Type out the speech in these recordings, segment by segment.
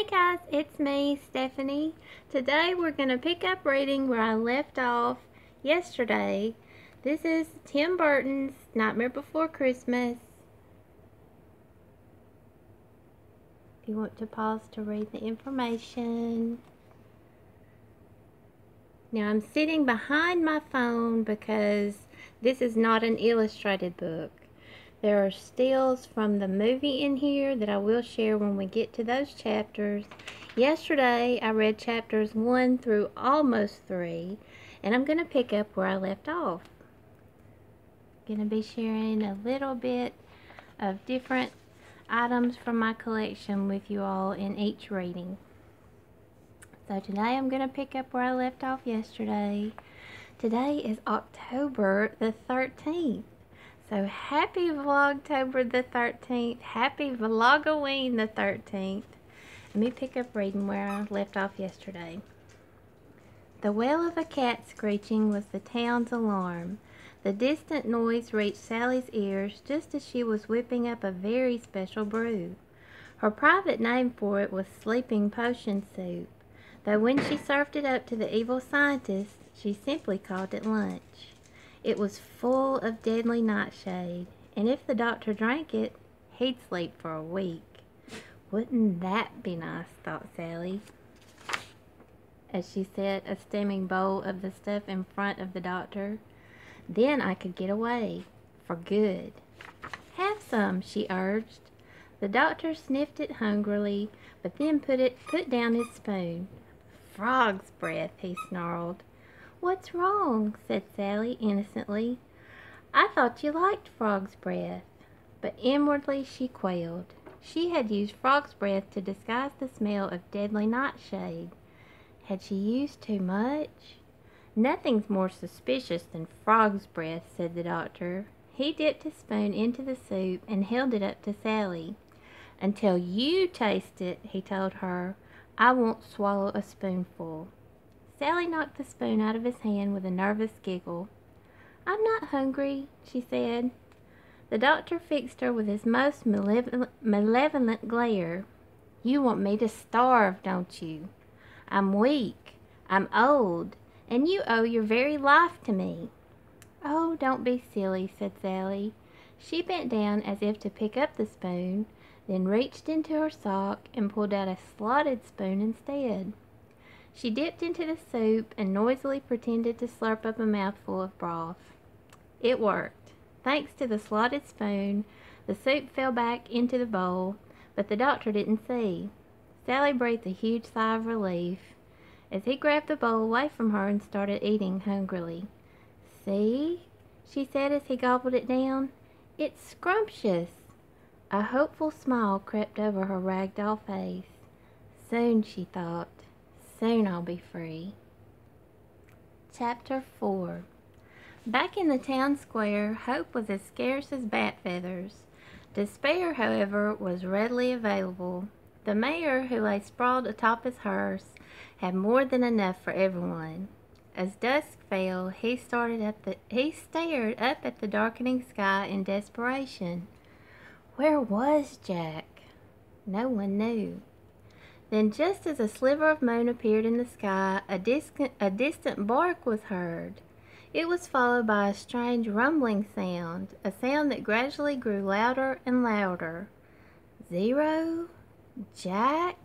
Hey guys, it's me, Stephanie. Today we're going to pick up reading where I left off yesterday. This is Tim Burton's Nightmare Before Christmas. If you want to pause to read the information. Now I'm sitting behind my phone because this is not an illustrated book. There are stills from the movie in here that I will share when we get to those chapters. Yesterday, I read chapters 1 through almost 3, and I'm going to pick up where I left off. I'm going to be sharing a little bit of different items from my collection with you all in each reading. So today, I'm going to pick up where I left off yesterday. Today is October the 13th. So happy Vlogtober the 13th. Happy Vlogoween the 13th. Let me pick up reading where I left off yesterday. The wail of a cat screeching was the town's alarm. The distant noise reached Sally's ears just as she was whipping up a very special brew. Her private name for it was sleeping potion soup, though when she served it up to the evil scientist, she simply called it lunch. It was full of deadly nightshade, and if the doctor drank it, he'd sleep for a week. Wouldn't that be nice, thought Sally, as she set a steaming bowl of the stuff in front of the doctor. Then I could get away, for good. Have some, she urged. The doctor sniffed it hungrily, but then put down his spoon. Frog's breath, he snarled. What's wrong? Said Sally innocently. I thought you liked frog's breath. But inwardly she quailed. She had used frog's breath to disguise the smell of deadly nightshade. Had she used too much? Nothing's more suspicious than frog's breath, said the doctor. He dipped his spoon into the soup and held it up to Sally. Until you taste it, he told her, I won't swallow a spoonful. Sally knocked the spoon out of his hand with a nervous giggle. I'm not hungry, she said. The doctor fixed her with his most malevolent glare. You want me to starve, don't you? I'm weak, I'm old, and you owe your very life to me. Oh, don't be silly, said Sally. She bent down as if to pick up the spoon, then reached into her sock and pulled out a slotted spoon instead. She dipped into the soup and noisily pretended to slurp up a mouthful of broth. It worked. Thanks to the slotted spoon, the soup fell back into the bowl, but the doctor didn't see. Sally breathed a huge sigh of relief as he grabbed the bowl away from her and started eating hungrily. See, she said as he gobbled it down, it's scrumptious. A hopeful smile crept over her ragdoll face. Soon, she thought. Soon I'll be free. Chapter 4. Back in the town square, hope was as scarce as bat feathers. Despair, however, was readily available. The mayor, who lay sprawled atop his hearse, had more than enough for everyone. As dusk fell, he stared up at the darkening sky in desperation. Where was Jack? No one knew. Then, just as a sliver of moon appeared in the sky, a distant bark was heard. It was followed by a strange rumbling sound, a sound that gradually grew louder and louder. Zero? Jack?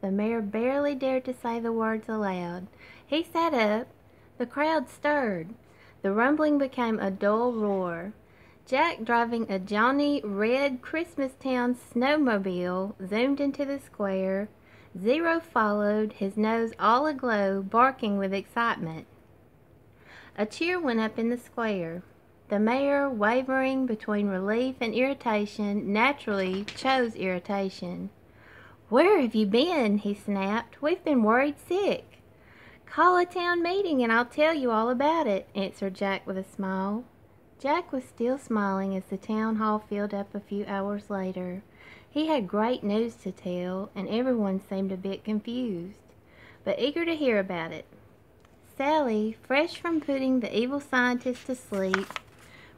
The mayor barely dared to say the words aloud. He sat up. The crowd stirred. The rumbling became a dull roar. Jack, driving a jaunty red Christmastown snowmobile, zoomed into the square. Zero followed, his nose all aglow, barking with excitement. A cheer went up in the square. The mayor, wavering between relief and irritation, naturally chose irritation. Where have you been? He snapped. We've been worried sick. Call a town meeting and I'll tell you all about it, answered Jack with a smile. Jack was still smiling as the town hall filled up a few hours later. He had great news to tell, and everyone seemed a bit confused, but eager to hear about it. Sally, fresh from putting the evil scientist to sleep,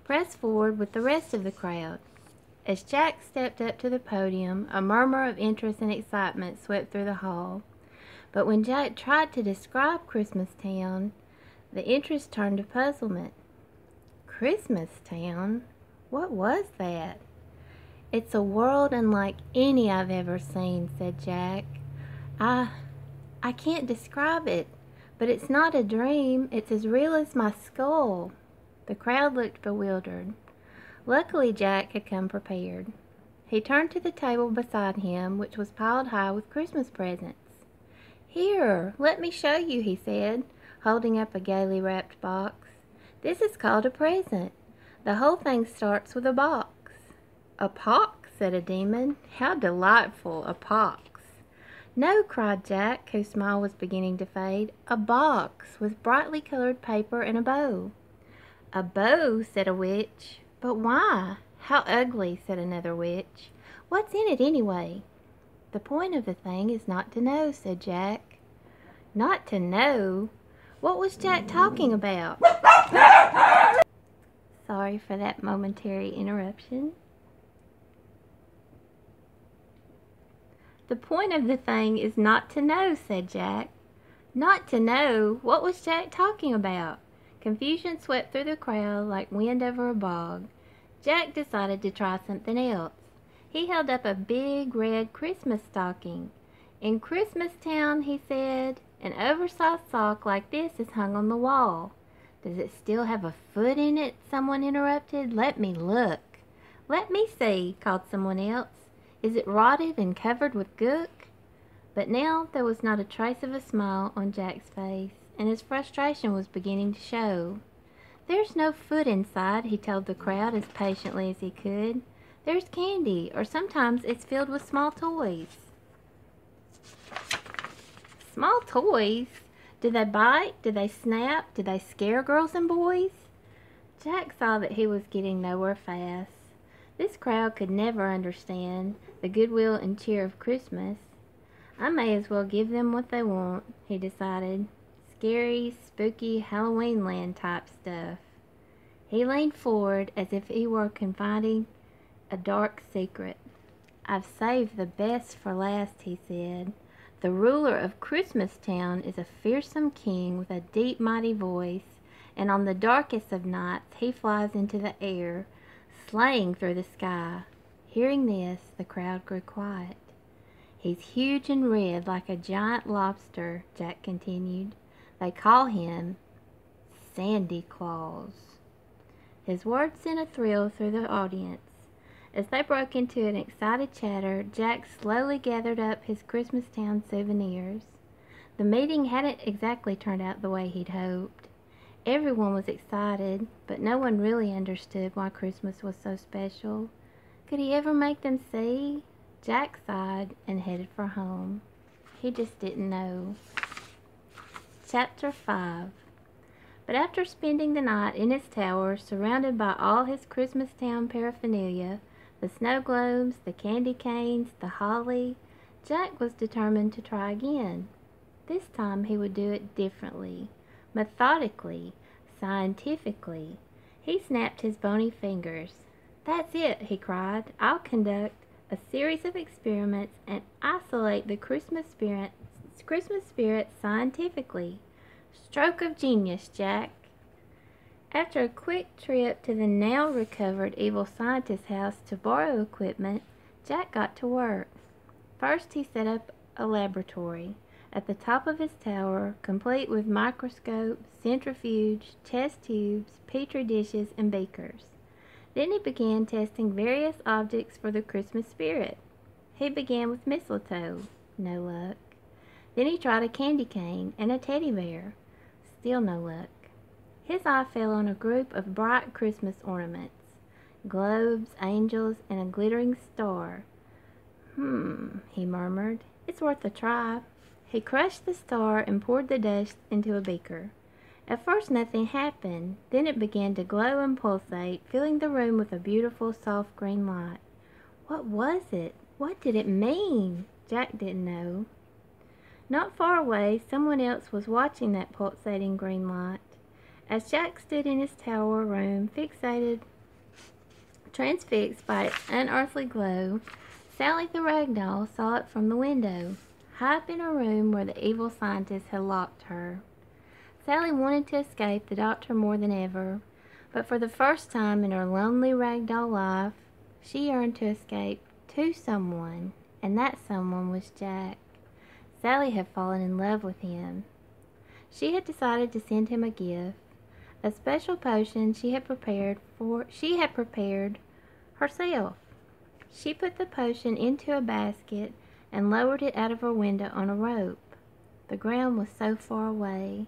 pressed forward with the rest of the crowd. As Jack stepped up to the podium, a murmur of interest and excitement swept through the hall. But when Jack tried to describe Christmas Town, the interest turned to puzzlement. Christmas Town? What was that? It's a world unlike any I've ever seen, said Jack. I can't describe it, but it's not a dream. It's as real as my skull. The crowd looked bewildered. Luckily, Jack had come prepared. He turned to the table beside him, which was piled high with Christmas presents. Here, let me show you, he said, holding up a gaily wrapped box. This is called a present. The whole thing starts with a box. A pox, said a demon. How delightful, a pox. No, cried Jack, whose smile was beginning to fade. A box with brightly colored paper and a bow. A bow, said a witch. But why? How ugly, said another witch. What's in it anyway? The point of the thing is not to know, said Jack. Not to know? What was Jack talking about? Sorry for that momentary interruption. The point of the thing is not to know, said Jack. Not to know? What was Jack talking about? Confusion swept through the crowd like wind over a bog. Jack decided to try something else. He held up a big red Christmas stocking. In Christmas Town, he said, an oversized sock like this is hung on the wall. Does it still have a foot in it? Someone interrupted. Let me look. Let me see, called someone else. Is it rotted and covered with gook? But now there was not a trace of a smile on Jack's face, and his frustration was beginning to show. There's no foot inside, he told the crowd as patiently as he could. There's candy, or sometimes it's filled with small toys. Small toys? Do they bite? Do they snap? Do they scare girls and boys? Jack saw that he was getting nowhere fast. This crowd could never understand the goodwill and cheer of Christmas. I may as well give them what they want, he decided. Scary, spooky, Halloween land type stuff. He leaned forward as if he were confiding a dark secret. I've saved the best for last, he said. The ruler of Christmas Town is a fearsome king with a deep, mighty voice, and on the darkest of nights he flies into the air, slaying through the sky. Hearing this, the crowd grew quiet. He's huge and red like a giant lobster, Jack continued. They call him Sandy Claus. His words sent a thrill through the audience. As they broke into an excited chatter, Jack slowly gathered up his Christmas Town souvenirs. The meeting hadn't exactly turned out the way he'd hoped. Everyone was excited, but no one really understood why Christmas was so special. Could he ever make them see? Jack sighed and headed for home. He just didn't know. Chapter 5. But after spending the night in his tower, surrounded by all his Christmas Town paraphernalia, the snow globes, the candy canes, the holly, Jack was determined to try again. This time he would do it differently, methodically, scientifically. He snapped his bony fingers. That's it, he cried. I'll conduct a series of experiments and isolate the Christmas spirit scientifically. Stroke of genius, Jack. After a quick trip to the now recovered evil scientist's house to borrow equipment, Jack got to work. First he set up a laboratory at the top of his tower, complete with microscope, centrifuge, test tubes, petri dishes, and beakers. Then he began testing various objects for the Christmas spirit. He began with mistletoe. No luck. Then he tried a candy cane and a teddy bear. Still no luck. His eye fell on a group of bright Christmas ornaments. Globes, angels, and a glittering star. He murmured. It's worth a try. He crushed the star and poured the dust into a beaker. At first nothing happened. Then it began to glow and pulsate, filling the room with a beautiful soft green light. What was it? What did it mean? Jack didn't know. Not far away, someone else was watching that pulsating green light. As Jack stood in his tower room, fixated Transfixed by its unearthly glow, Sally the ragdoll saw it from the window, high up in a room where the evil scientist had locked her. Sally wanted to escape the doctor more than ever, but for the first time in her lonely ragdoll life, she yearned to escape to someone, and that someone was Jack. Sally had fallen in love with him. She had decided to send him a gift, a special potion she had prepared herself. She put the potion into a basket and lowered it out of her window on a rope. The ground was so far away.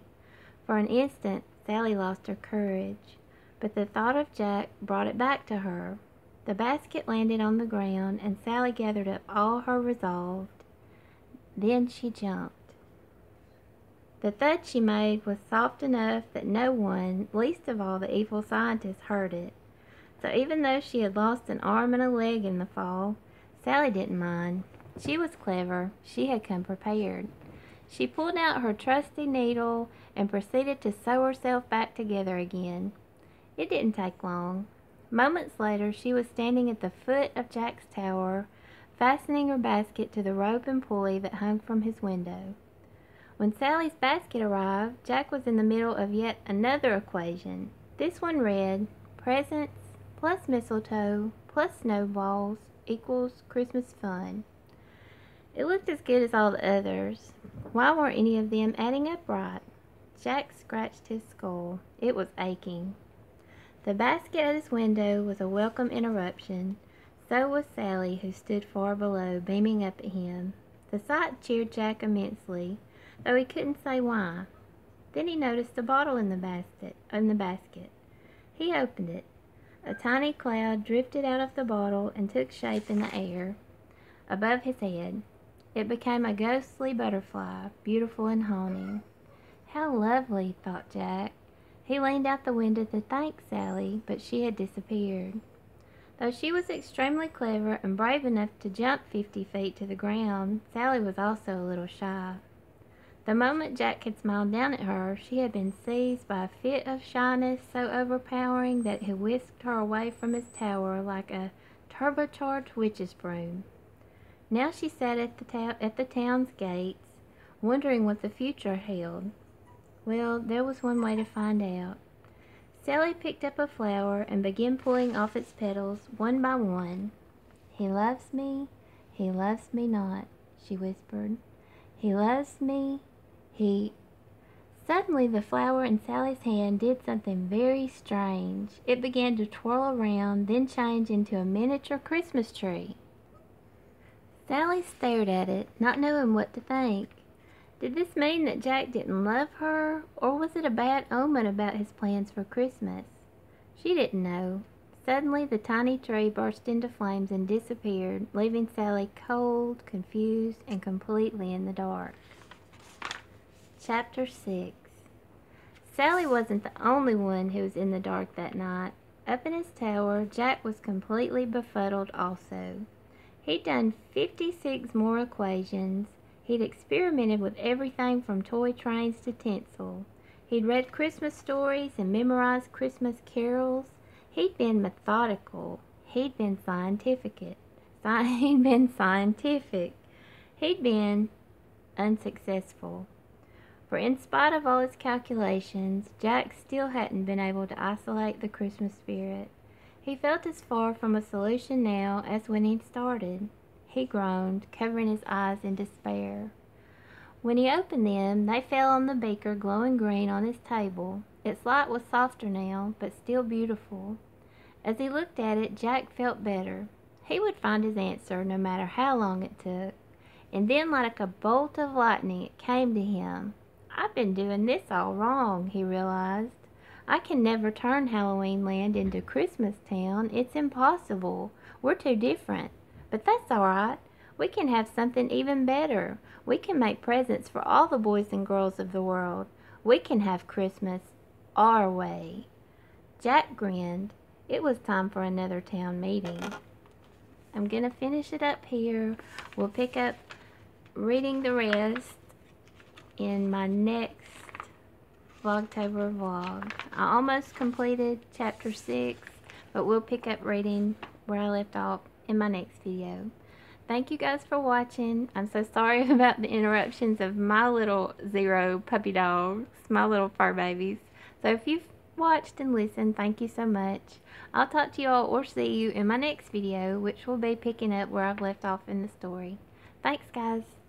For an instant, Sally lost her courage, but the thought of Jack brought it back to her. The basket landed on the ground, and Sally gathered up all her resolve. Then she jumped. The thud she made was soft enough that no one, least of all the evil scientist, heard it. So even though she had lost an arm and a leg in the fall, Sally didn't mind. She was clever. She had come prepared. She pulled out her trusty needle and proceeded to sew herself back together again. It didn't take long. Moments later, she was standing at the foot of Jack's tower, fastening her basket to the rope and pulley that hung from his window. When Sally's basket arrived, Jack was in the middle of yet another equation. This one read, presents plus mistletoe plus snowballs equals Christmas fun. It looked as good as all the others. Why weren't any of them adding up right? Jack scratched his skull. It was aching. The basket at his window was a welcome interruption. So was Sally, who stood far below, beaming up at him. The sight cheered Jack immensely, though he couldn't say why. Then he noticed a bottle in the basket. He opened it. A tiny cloud drifted out of the bottle and took shape in the air above his head. It became a ghostly butterfly, beautiful and haunting. How lovely, thought Jack. He leaned out the window to thank Sally, but she had disappeared. Though she was extremely clever and brave enough to jump 50 feet to the ground, Sally was also a little shy. The moment Jack had smiled down at her, she had been seized by a fit of shyness so overpowering that it had whisked her away from his tower like a turbocharged witch's broom. Now she sat at the town's gates, wondering what the future held. Well, there was one way to find out. Sally picked up a flower and began pulling off its petals one by one. He loves me not, she whispered. He loves me, Suddenly the flower in Sally's hand did something very strange. It began to twirl around, then change into a miniature Christmas tree. Sally stared at it, not knowing what to think. Did this mean that Jack didn't love her, or was it a bad omen about his plans for Christmas? She didn't know. Suddenly the tiny tree burst into flames and disappeared, leaving Sally cold, confused, and completely in the dark. Chapter 6. Sally wasn't the only one who was in the dark that night. Up in his tower, Jack was completely befuddled also. He'd done 56 more equations. He'd experimented with everything from toy trains to tinsel. He'd read Christmas stories and memorized Christmas carols. He'd been methodical. He'd been scientific. He'd been unsuccessful. For in spite of all his calculations, Jack still hadn't been able to isolate the Christmas spirit. He felt as far from a solution now as when he'd started. He groaned, covering his eyes in despair. When he opened them, they fell on the beaker glowing green on his table. Its light was softer now, but still beautiful. As he looked at it, Jack felt better. He would find his answer, no matter how long it took. And then, like a bolt of lightning, it came to him. I've been doing this all wrong, he realized. I can never turn Halloween Land into Christmas Town. It's impossible. We're too different. But that's all right. We can have something even better. We can make presents for all the boys and girls of the world. We can have Christmas our way. Jack grinned. It was time for another town meeting. I'm going to finish it up here. We'll pick up reading the rest in my next Vlogtober vlog. I almost completed chapter 6, but we'll pick up reading where I left off in my next video. Thank you guys for watching. I'm so sorry about the interruptions of my little 0 puppy dogs, my little fur babies. So if you've watched and listened, thank you so much. I'll talk to you all or see you in my next video, which will be picking up where I've left off in the story. Thanks, guys.